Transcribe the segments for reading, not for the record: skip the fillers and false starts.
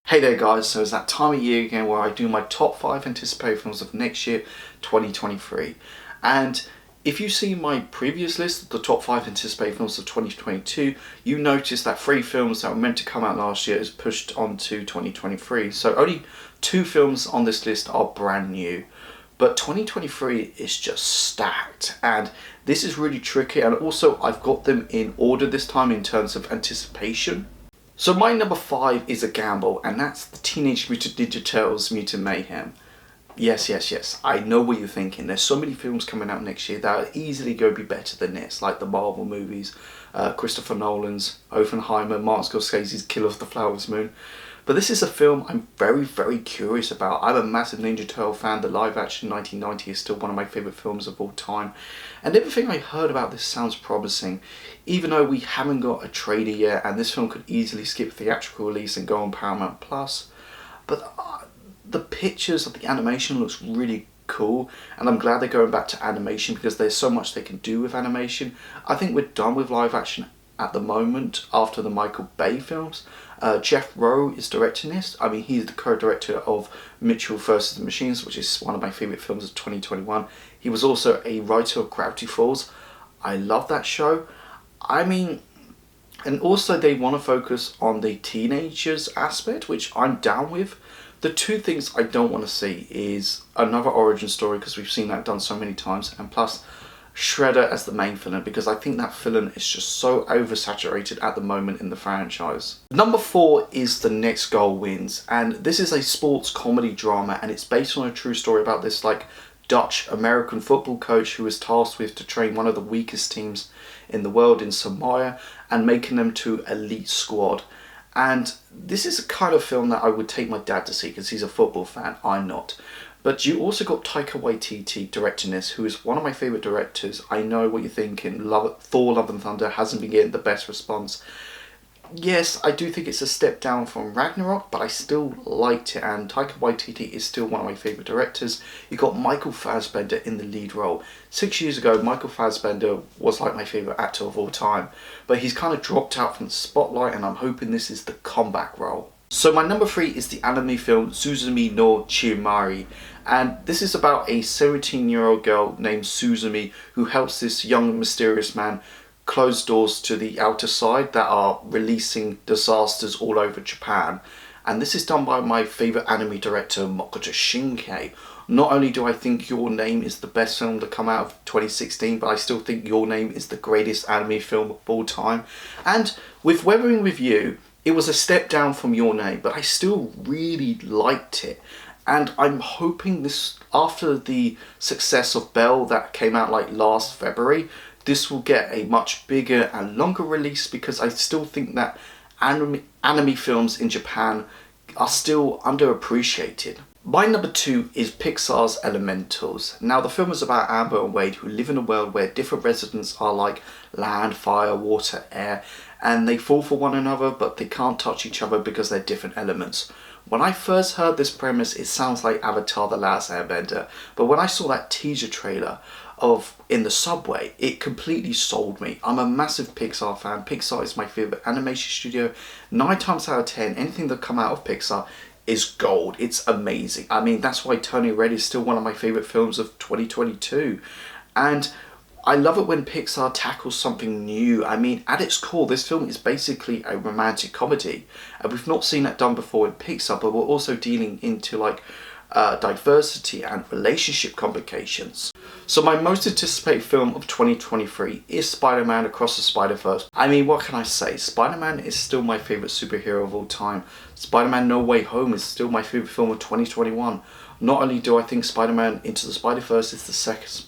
Hey there guys, so it's that time of year again where I do my top 5 anticipated films of next year, 2023. And if you see my previous list, the top 5 anticipated films of 2022, you notice that 3 films that were meant to come out last year is pushed onto 2023. So only 2 films on this list are brand new. But 2023 is just stacked, and this is really tricky, and also I've got them in order this time in terms of anticipation. So my number 5 is a gamble, and that's the Teenage Mutant Ninja Turtles Mutant Mayhem. Yes, I know what you're thinking. There's so many films coming out next year that are easily going to be better than this, like the Marvel movies, Christopher Nolan's Oppenheimer, Martin Scorsese's Killer of the Flower Moon. But this is a film I'm very curious about. I'm a massive Ninja Turtle fan. The live action 1990 is still one of my favourite films of all time. And everything I heard about this sounds promising. Even though we haven't got a trailer yet, and this film could easily skip theatrical release and go on Paramount Plus. But the pictures of the animation looks really cool, and I'm glad they're going back to animation because there's so much they can do with animation. I think we're done with live action at the moment after the Michael Bay films. Jeff Rowe is directing this. I mean, he's the co-director of Mitchell vs. the Machines, which is one of my favourite films of 2021. He was also a writer of Gravity Falls. I love that show. I mean, and also they want to focus on the teenagers aspect, which I'm down with. The 2 things I don't want to see is another origin story, because we've seen that done so many times, and plus Shredder as the main villain, because I think that villain is just so oversaturated at the moment in the franchise. Number 4 is The Next Goal Wins, and this is a sports comedy drama, and it's based on a true story about this Dutch American football coach who was tasked with to train one of the weakest teams in the world in Samoa and making them to elite squad. And this is a kind of film that I would take my dad to see because he's a football fan. I'm not. But you also got Taika Waititi directing this, who is one of my favourite directors. I know what you're thinking. Thor Love and Thunder hasn't been getting the best response. Yes, I do think it's a step down from Ragnarok, but I still liked it, and Taika Waititi is still one of my favourite directors. You got Michael Fassbender in the lead role. 6 years ago, Michael Fassbender was like my favourite actor of all time, but he's kind of dropped out from the spotlight, and I'm hoping this is the comeback role. So my number 3 is the anime film Suzume no Chimari, and this is about a 17-year-old girl named Suzumi who helps this young mysterious man close doors to the outer side that are releasing disasters all over Japan. And this is done by my favourite anime director, Makoto Shinkai. Not only do I think Your Name is the best film to come out of 2016, but I still think Your Name is the greatest anime film of all time. And with Weathering With You, it was a step down from Your Name, but I still really liked it. And I'm hoping this, after the success of Belle that came out last February, this will get a much bigger and longer release, because I still think that anime films in Japan are still underappreciated. My number 2 is Pixar's Elementals. Now, the film is about Amber and Wade, who live in a world where different residents are like land, fire, water, air, and they fall for one another, but they can't touch each other because they're different elements. When I first heard this premise, it sounds like Avatar: The Last Airbender, but when I saw that teaser trailer of in the subway, it completely sold me. I'm a massive Pixar fan. Pixar is my favourite animation studio. 9 times out of 10, anything that come out of Pixar is gold. It's amazing. I mean, that's why Turning Red is still one of my favourite films of 2022. And I love it when Pixar tackles something new. I mean, at its core, this film is basically a romantic comedy. And we've not seen that done before in Pixar, but we're also dealing into diversity and relationship complications. So my most anticipated film of 2023 is Spider-Man Across the Spider-Verse. I mean, what can I say? Spider-Man is still my favourite superhero of all time. Spider-Man No Way Home is still my favourite film of 2021. Not only do I think Spider-Man Into the Spider-Verse is the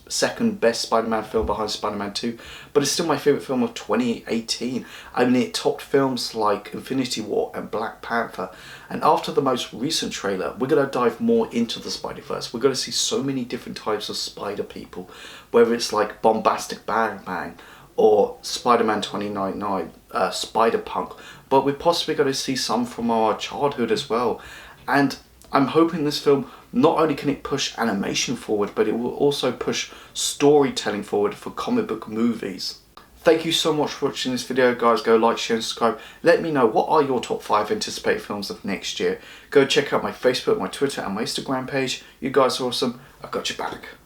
second best Spider-Man film behind Spider-Man 2, but it's still my favourite film of 2018. I mean, it topped films like Infinity War and Black Panther. And after the most recent trailer, we're going to dive more into the Spider-Verse. We're going to see so many different types of spider people, whether it's like Bombastic Bang or Spider-Man 2099, Spider-Punk, but we're possibly going to see some from our childhood as well. And I'm hoping this film, not only can it push animation forward, but it will also push storytelling forward for comic book movies. Thank you so much for watching this video, guys. Go like, share and subscribe. Let me know what are your top 5 anticipated films of next year. Go check out my Facebook, my Twitter and my Instagram page. You guys are awesome. I've got your back.